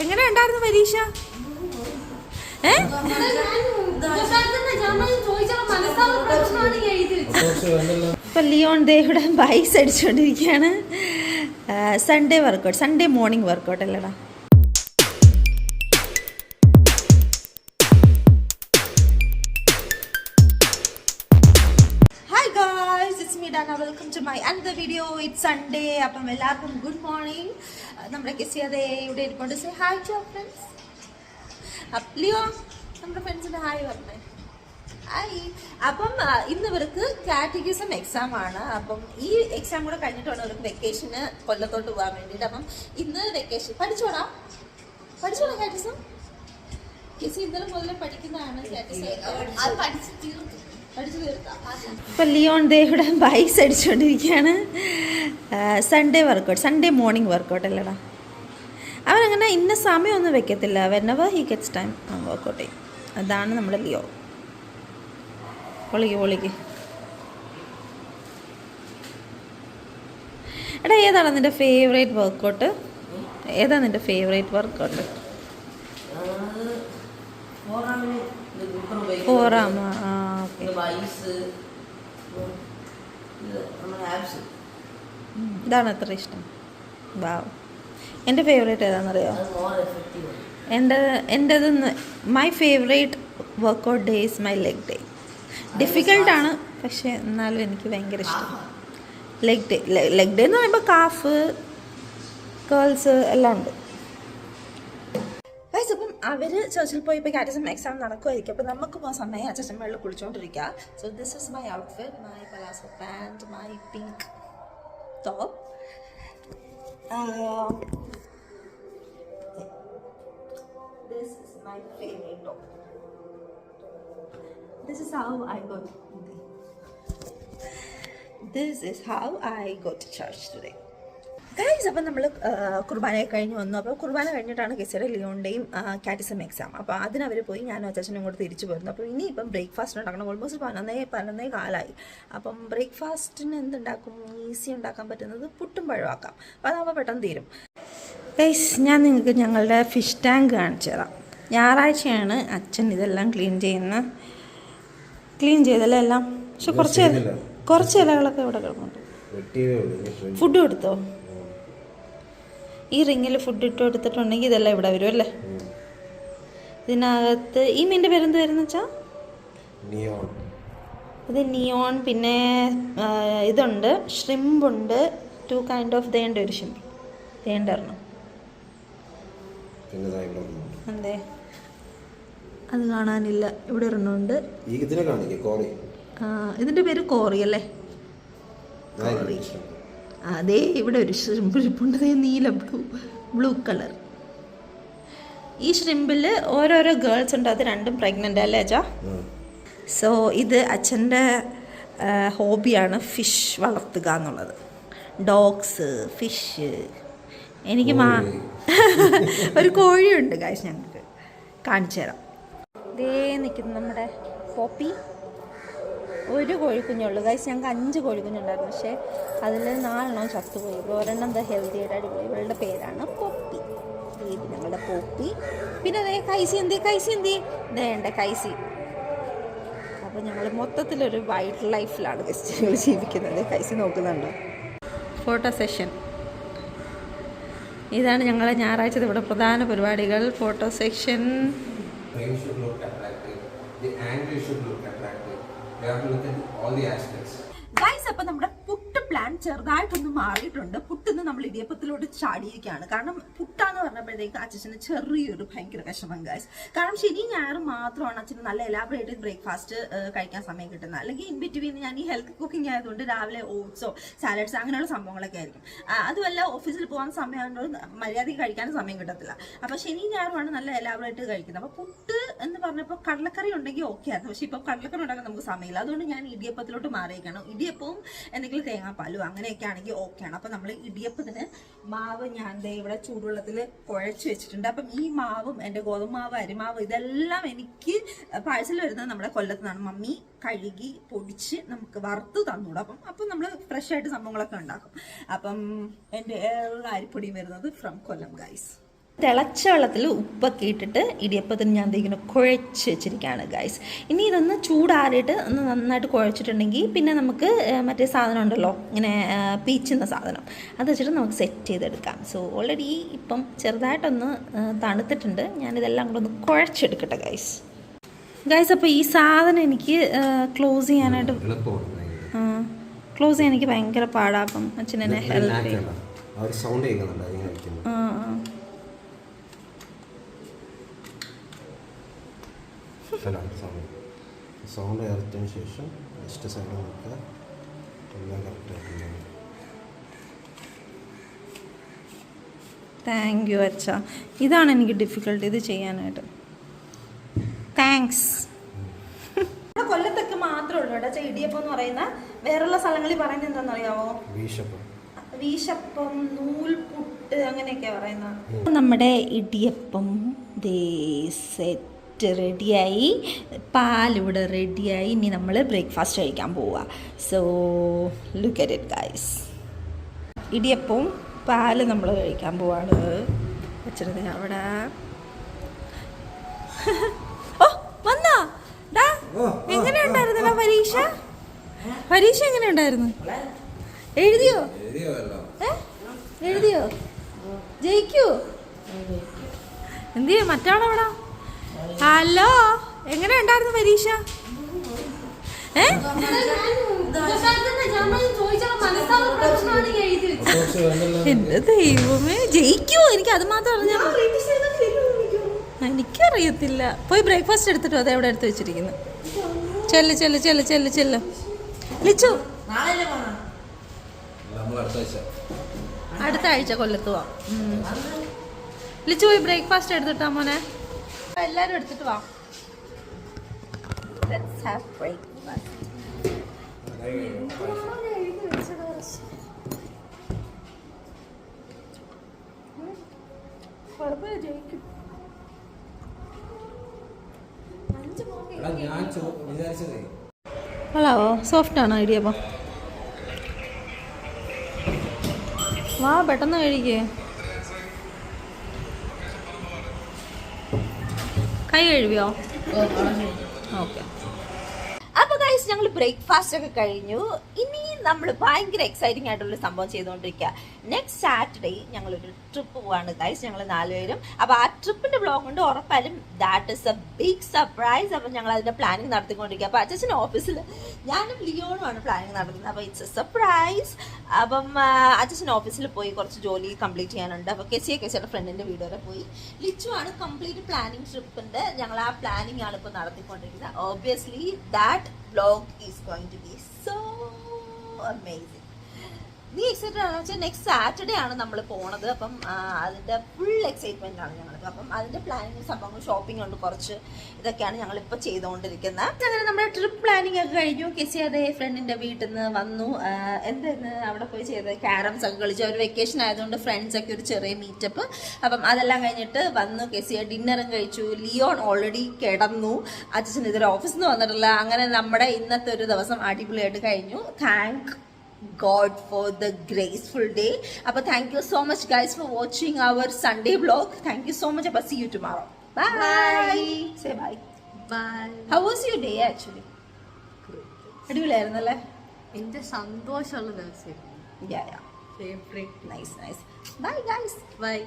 എങ്ങനെ ഉണ്ടായിരുന്നു പരീക്ഷ? ഇപ്പൊ ലിയോൺ ദേവിടെ ബൈസ് അടിച്ചുകൊണ്ടിരിക്കുകയാണ്. Sunday workout, Sunday morning workout അല്ലടാ. Welcome to my another video. It's Sunday. അപ്പം എല്ലാവർക്കും ഗുഡ് മോർണിംഗ്. നമ്മുടെ കെസിയതെ ഇവിടെ ഇരിക്കൊണ്ട് say hi to our friends. Leo നമ്മുടെ ഫ്രണ്ട്സിന്റെ ഹായ് പറഞ്ഞേ. ഹായ്. അപ്പം ഇന്ന് ഇവർക്ക് കാറ്റഗിസം എക്സാം ആണ്. അപ്പം ഈ എക്സാം കൂടെ കഴിഞ്ഞിട്ട് വേണം ഇവർക്ക് വെക്കേഷന് കൊല്ലത്തോട്ട് പോകാൻ വേണ്ടിയിട്ട്. അപ്പം ഇന്ന് വെക്കേഷൻ പഠിച്ചോടാ കാറ്റഗിസം. കെസി ഇന്നലെ മുതലേ പഠിക്കുന്നതാണ് കാറ്റഗിസം. അത് പഠിച്ചു തീർത്തു. ഇപ്പൊ ലിയോൺ ദേവിടെ ബൈസ് അടിച്ചുകൊണ്ടിരിക്കുകയാണ്. Sunday workout, Sunday morning workout അല്ലടാ. അവനങ്ങനെ ഇന്ന സമയമൊന്നും വെക്കത്തില്ല. Whenever he gets time workout ചെയ്യും. അതാണ് നമ്മുടെ ലിയോ. പൊളിക്ക് എടാ, ഏതാണ് നിന്റെ ഫേവറേറ്റ് വർക്കൗട്ട്? ഏതാ നിന്റെ ഫേവറേറ്റ് വർക്കൗട്ട്? ഫോറാമ. ഇതാണ് അത്ര ഇഷ്ടം. വാവ്. എൻ്റെ ഫേവറേറ്റ് ഏതാണെന്നറിയോ? എൻ്റെത് my favourite workout day is my leg day. ഡിഫിക്കൽട്ടാണ്, പക്ഷേ എന്നാലും എനിക്ക് ഭയങ്കര ഇഷ്ടം ലെഗ് ഡേ. ലെഗ് ഡേ എന്ന് പറയുമ്പോൾ കാഫ്, കേൾസ് എല്ലാം ഉണ്ട്. അപ്പം അവർ ചർച്ചിൽ പോയി ഇപ്പോൾ കാറ്റഗിസം എക്സാം നടക്കുമായിരിക്കും. അപ്പോൾ നമുക്ക് പോകാൻ സമയം അച്ഛൻ വെള്ളം കുളിച്ചുകൊണ്ടിരിക്കുക. So this is my outfit, my palazzo pant, my pink top. This is my favorite top. This is how I go to church today. Guys, അപ്പം നമ്മൾ കുർബാനയൊക്കെ കഴിഞ്ഞ് വന്നു. അപ്പോൾ കുർബാന കഴിഞ്ഞിട്ടാണ് കെസിയുടെ ലിയോണിൻ്റെയും കാറ്റഗിസം എക്സാം. അപ്പോൾ അതിനവർ പോയി, ഞാനും അച്ഛനും കൂടെ തിരിച്ചു പോയിരുന്നു. അപ്പോൾ ഇനി ഇപ്പം ബ്രേക്ക്ഫാസ്റ്റ് ഉണ്ടാക്കണം. ഓൾമോസ്റ്റ് 11 കാലമായി. അപ്പം ബ്രേക്ക്ഫാസ്റ്റിന് എന്തുണ്ടാക്കും? ഈസി ഉണ്ടാക്കാൻ പറ്റുന്നത് പുട്ടും പഴമാക്കാം. അപ്പോൾ അതാകുമ്പോൾ പെട്ടെന്ന് തീരും. ഗൈസ്, ഞാൻ നിങ്ങൾക്ക് ഞങ്ങളുടെ ഫിഷ് ടാങ്ക് കാണിച്ചു തരാം. ഞായറാഴ്ചയാണ് അച്ഛൻ ഇതെല്ലാം ക്ലീൻ ചെയ്തതെല്ലാം. പക്ഷെ കുറച്ച് ഇലകളൊക്കെ ഇവിടെ കിടക്കുന്നുണ്ട്. ഫുഡ് കൊടുത്തോ? ഈ റിങ്ങിൽ ഫുഡ് ഇട്ട് കൊടുത്തിട്ടുണ്ടെങ്കിൽ ഇതെല്ലാം ഇവിടെ വരും അല്ലേ? ഇതിനകത്ത് ഈ മീനിൻ്റെ പേരെന്ത് വരുന്ന വെച്ചാൽ ഇത് നിയോൺ. പിന്നെ ഇതുണ്ട്, ഷ്രിമ്പുണ്ട്. 2 കൈൻഡ് ഓഫ് ദേണ്ട. ഒരു ഷ്രിമ്പ് ദേണ്ടരണം. എന്തേ അത് കാണാനില്ല? ഇവിടെ ഒരെണ്ണമുണ്ട്. ഇതിൻ്റെ പേര് കോറി അല്ലേ? കോറി. അതേ ഇവിടെ ഒരു ഷ്രിമ്പ് ഇരിപ്പുണ്ട്, നീല ബ്ലൂ കളർ. ഈ ഷ്രിമ്പിൽ ഓരോരോ ഗേൾസ് ഉണ്ട്. അത് രണ്ടും പ്രഗ്നൻ്റ് അല്ലേ അച്ഛാ? സോ ഇത് അച്ഛൻ്റെ ഹോബിയാണ്, ഫിഷ് വളർത്തുക എന്നുള്ളത്. Dogs, fish. എനിക്ക് ഒരു കോഴിയുണ്ട് ഗൈസ്, ഞങ്ങൾക്ക് കാണിച്ചു തരാം. ഇതേ നിൽക്കുന്നു നമ്മുടെ പോപ്പി. ഒരു കോഴിക്കുഞ്ഞുള്ളൂ ഗൈസ്. ഞങ്ങൾക്ക് 5 കോഴിക്കുഞ്ഞുണ്ടായിരുന്നു, പക്ഷേ അതിൽ 4 ചത്തുപോയി. ഒരെണ്ണം എന്താ ഹെൽത്തിയായിട്ട് അടിപൊളി. ഇവളുടെ പേരാണ് പോപ്പി. ഇത് ഞങ്ങളുടെ പോപ്പി. പിന്നെ അതേ കൈസി എന്തി ദേണ്ട കൈസി. അപ്പോൾ ഞങ്ങൾ മൊത്തത്തിലൊരു വൈൽഡ് ലൈഫിലാണ് ഞങ്ങൾ ജീവിക്കുന്നത്. കൈസി നോക്കുന്നുണ്ടോ? Photo session. ഇതാണ് ഞങ്ങളെ ഞായറാഴ്ച ഇവിടെ പ്രധാന പരിപാടികൾ. Photo section. ഗൈസ്, അപ്പം നമ്മുടെ പുട്ട് പ്ലാൻ ചെറുതായിട്ടൊന്ന് മാറിയിട്ടുണ്ട്. പുട്ടിന്ന് നമ്മൾ ഇടിയപ്പത്തിലോട്ട് ചാടിയിരിക്കുകയാണ്. കാരണം പുട്ടാന്ന് പറഞ്ഞപ്പോഴത്തേക്ക് അച്ഛന് ചെറിയൊരു ഭയങ്കര വിഷമം ഗൈസ്. കാരണം ശനി ഞായറും മാത്രമാണ് അച്ഛന് നല്ല എലാബറേറ്റഡ് ബ്രേക്ക്ഫാസ്റ്റ് കഴിക്കാൻ സമയം കിട്ടുന്നത്. അല്ലെങ്കിൽ ഇൻ ബിറ്റ്വീൻ ഞാൻ ഈ ഹെൽത്ത് കുക്കിംഗ് ആയതുകൊണ്ട് രാവിലെ ഓട്സോ സാലഡ്സ് അങ്ങനെയുള്ള സംഭവങ്ങളൊക്കെ ആയിരിക്കും. അതുമല്ല ഓഫീസിൽ പോകാൻ സമയമായതുകൊണ്ട് മര്യാദയ്ക്ക് കഴിക്കാനും സമയം കിട്ടത്തില്ല. അപ്പോൾ ശനി ഞായറുമാണ് നല്ല എലാബറേറ്റ് കഴിക്കുന്നത്. അപ്പോൾ പുട്ട് എന്ന് പറഞ്ഞപ്പോൾ കടലക്കറി ഉണ്ടെങ്കിൽ ഓക്കെ ആയിരുന്നു. പക്ഷേ ഇപ്പോൾ കടലക്കറി ഉണ്ടാക്കാൻ നമുക്ക് സമയമില്ല. അതുകൊണ്ട് ഞാൻ ഇടിയപ്പത്തിലോട്ട് മാറിയിരിക്കണം. ഇടിയപ്പവും എന്തെങ്കിലും തേങ്ങാപ്പാലും അങ്ങനെയൊക്കെ ആണെങ്കിൽ ഓക്കെയാണ്. അപ്പം നമ്മൾ ഇടിയപ്പത്തിന് മാവ് ഞാൻ ഇവിടെ ചൂടുവെള്ളത്തിൽ കുഴച്ച് വെച്ചിട്ടുണ്ട്. അപ്പം ഈ മാവും എൻ്റെ ഗോതമ്പാവ്, അരിമാവ് ഇതെല്ലാം എനിക്ക് പാഴ്സൽ വരുന്നത് നമ്മുടെ കൊല്ലത്ത് നിന്നാണ്. മമ്മി കഴുകി പൊടിച്ച് നമുക്ക് വറുത്ത് തന്നൂടും. അപ്പം നമ്മൾ ഫ്രഷ് ആയിട്ട് സംഭവങ്ങളൊക്കെ ഉണ്ടാക്കും. അപ്പം എൻ്റെ അരിപ്പൊടിയും വരുന്നത് ഫ്രം കൊല്ലം ഗൈസ്. തിളച്ച വെള്ളത്തിൽ ഉപ്പൊക്കെ ഇട്ടിട്ട് ഇടിയപ്പത്തിന് ഞാൻ ഇങ്ങനെ കുഴച്ച് വെച്ചിരിക്കുകയാണ് ഗൈസ്. ഇനി ഇതൊന്ന് ചൂടാറിയിട്ട് ഒന്ന് നന്നായിട്ട് കുഴച്ചിട്ടുണ്ടെങ്കിൽ പിന്നെ നമുക്ക് മറ്റേ സാധനം ഉണ്ടല്ലോ ഇങ്ങനെ പീച്ചുന്ന സാധനം, അത് വെച്ചിട്ട് നമുക്ക് സെറ്റ് ചെയ്തെടുക്കാം. സോ ഓൾറെഡി ഇപ്പം ചെറുതായിട്ടൊന്ന് തണുത്തിട്ടുണ്ട്. ഞാനിതെല്ലാം കൂടെ ഒന്ന് കുഴച്ചെടുക്കട്ടെ ഗൈസ്. അപ്പോൾ ഈ സാധനം എനിക്ക് ക്ലോസ് ചെയ്യാനായിട്ട് എനിക്ക് ഭയങ്കര പാടാപ്പം അച്ഛനെന്നെ ഹെൽപ്പ് ചെയ്യും. സൗണ്ട് ചേർത്തതിന് ശേഷം ജസ്റ്റ് സൈഡ് നോക്കുക, എല്ലാം കറക്റ്റായിട്ട്. താങ്ക് യു അച്ഛ. ഇതാണ് എനിക്ക് ഡിഫിക്കൽട്ട് ഇത് ചെയ്യാനായിട്ട്. താങ്ക്സ്. കൊല്ലത്തൊക്കെ മാത്രമേ ഉള്ളൂ കേട്ടോ ഇടിയപ്പം എന്ന് പറയുന്ന. വേറെയുള്ള സ്ഥലങ്ങളിൽ പറയുന്നത് എന്താണെന്ന് അറിയാമോ? വീശപ്പം, നൂൽപുട്ട് അങ്ങനെയൊക്കെയാ പറയുന്നത്. നമ്മുടെ ഇടിയപ്പം സെറ്റ് റെഡിയായി, പാലിവിടെ റെഡിയായി. ഇനി നമ്മൾ ബ്രേക്ക്ഫാസ്റ്റ് കഴിക്കാൻ പോവുക. So look at it guys. ഇടിയപ്പവും പാല് നമ്മൾ കഴിക്കാൻ പോവാണ്. വെച്ചിരുന്നത് അവിടെ. ഓ വന്നാ എങ്ങനെ ഉണ്ടായിരുന്നല്ലോ പരീക്ഷ? പരീക്ഷ എങ്ങനെ ഉണ്ടായിരുന്നു? എഴുതിയോ? ജയിക്കൂ? എന്തിനാ മറ്റാളെവിടാ? ഹലോ, എങ്ങനെ ഉണ്ടായിരുന്നു പരീക്ഷ? എന്റെ ദൈവമേ, ജയിക്കുവോ? എനിക്ക് അത് മാത്രം അറിഞ്ഞാൽ എനിക്കറിയത്തില്ല. പോയി ബ്രേക്ക്ഫാസ്റ്റ് എടുത്തിട്ടോ, അത് എവിടെ എടുത്ത് വെച്ചിരിക്കുന്നു. ചെല്ല് ലിച്ചു, അടുത്ത ആഴ്ച കൊല്ലത്ത് പോവാം. ലിച്ചു പോയി ബ്രേക്ക്ഫാസ്റ്റ് എടുത്തിട്ടാ മോനെ. എല്ലാരും എടുത്തിട്ട് വാ. Let's have breakfast. Hello, soft ആണോ ഇടിയപ്പം? വാ പെട്ടെന്ന് കഴിക്കേ. കൈ കഴുകിയോ? ഓക്കെ. അപ്പോൾ ഗൈസ് ഞങ്ങൾ ബ്രേക്ക്ഫാസ്റ്റ് ഒക്കെ കഴിഞ്ഞു. ഇനി നമ്മൾ ഭയങ്കര എക്സൈറ്റിംഗ് ആയിട്ടുള്ള സംഭവം ചെയ്തുകൊണ്ടിരിക്കുക. നെക്സ്റ്റ് സാറ്റർഡേ ഞങ്ങളൊരു ട്രിപ്പ് പോവാണ് ഗൈസ്, ഞങ്ങൾ 4 പേരും. അപ്പോൾ ആ ട്രിപ്പിന്റെ ബ്ലോഗ് കൊണ്ട് ഉറപ്പായാലും that is a big surprise. അപ്പം ഞങ്ങൾ അതിന്റെ പ്ലാനിങ് നടത്തിക്കൊണ്ടിരിക്കുക. അപ്പോൾ അച്ഛൻ്റെ ഓഫീസിൽ ഞാനും ലിയോണുമാണ് പ്ലാനിങ് നടത്തുന്നത്. അപ്പോൾ ഇറ്റ്സ് എ സർപ്രൈസ്. അപ്പം അച്ഛൻ്റെ ഓഫീസിൽ പോയി കുറച്ച് ജോലി കംപ്ലീറ്റ് ചെയ്യാനുണ്ട്. അപ്പോൾ കെസിയുടെ ഫ്രണ്ടിന്റെ വീട് വരെ പോയി. ലിച്ചു ആണ് കംപ്ലീറ്റ് പ്ലാനിങ് ട്രിപ്പിന്റെ. ഞങ്ങൾ ആ പ്ലാനിങ് ആണ് ഇപ്പോൾ നടത്തിക്കൊണ്ടിരിക്കുന്നത്. Obviously that vlog is going to be so amazing. നീ എക്സൈറ്റഡ് ആണെന്ന് വെച്ചാൽ നെക്സ്റ്റ് സാറ്റർഡേ ആണ് നമ്മൾ പോണത്. അപ്പം അതിൻ്റെ ഫുൾ എക്സൈറ്റ്മെൻ്റ് ആണ് ഞങ്ങൾക്ക്. അപ്പം അതിൻ്റെ പ്ലാനിങ് സംഭവങ്ങൾ ഷോപ്പിംഗ് ഉണ്ട്, കുറച്ച് ഇതൊക്കെയാണ് ഞങ്ങളിപ്പോൾ ചെയ്തുകൊണ്ടിരിക്കുന്നത്. അങ്ങനെ നമ്മുടെ ട്രിപ്പ് പ്ലാനിങ് ഒക്കെ കഴിഞ്ഞു. കെസിയുടെ ഫ്രണ്ടിൻ്റെ വീട്ടിൽ നിന്ന് വന്നു. എന്തായിരുന്നു അവിടെ പോയി ചെയ്തത്? ക്യാരംസ് ഒക്കെ കളിച്ചു. ഒരു വെക്കേഷൻ ആയതുകൊണ്ട് ഫ്രണ്ട്സൊക്കെ ഒരു ചെറിയ മീറ്റപ്പ്. അപ്പം അതെല്ലാം കഴിഞ്ഞിട്ട് വന്നു. കെസിയ ഡിന്നറും കഴിച്ചു. ലിയോൺ ഓൾറെഡി കിടന്നു. അച്ഛൻ ഇതൊരു ഓഫീസിൽ നിന്ന് വന്നിട്ടില്ല. അങ്ങനെ നമ്മുടെ ഇന്നത്തെ ഒരു ദിവസം അടിപൊളിയായിട്ട് കഴിഞ്ഞു. Thank God for the graceful day. Appa thank you so much guys for watching our Sunday vlog. Thank you so much. Appa see you tomorrow. Bye. Say bye. Bye. How was your day actually? അടിപൊളിയായിരുന്നല്ലേ? എൻ്റെ സന്തോഷമുള്ള ദിവസം. Yeah. Favorite. Nice. Bye guys. Bye.